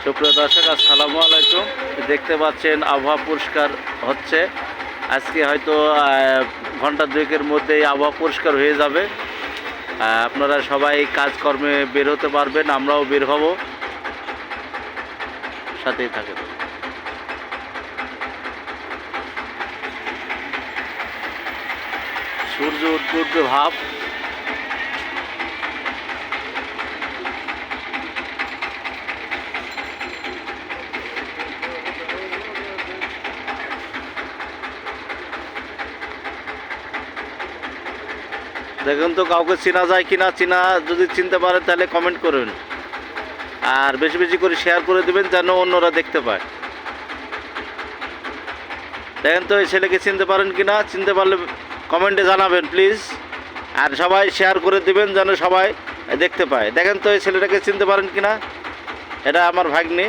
সুপ্রিয় দর্শক, আসসালামু আলাইকুম। দেখতে পাচ্ছেন আবহাওয়া পরিষ্কার হচ্ছে। আজকে হয়তো ঘন্টা দুয়েকের মধ্যেই আবহাওয়া পরিষ্কার হয়ে যাবে। আপনারা সবাই কাজকর্মে বের হতে পারবেন, আমরাও বের হব, সাথেই থাকেন। সূর্য উঠবে উঠবে ভাব। দেখুন তো কাউকে চেনা যায় কিনা, যদি চিনতে পারে তাহলে কমেন্ট করবেন, আর বেশি বেশি করে শেয়ার করে দেবেন যেন অন্যরা দেখতে পায়। দেখেন তো এই ছেলেকে চিনতে পারেন কিনা, চিনতে পারলে কমেন্টে জানাবেন প্লিজ, আর সবাই শেয়ার করে দেবেন যেন সবাই দেখতে পায়। দেখেন তো এই ছেলেটাকে চিনতে পারেন কিনা, এটা আমার ভাগ্নি।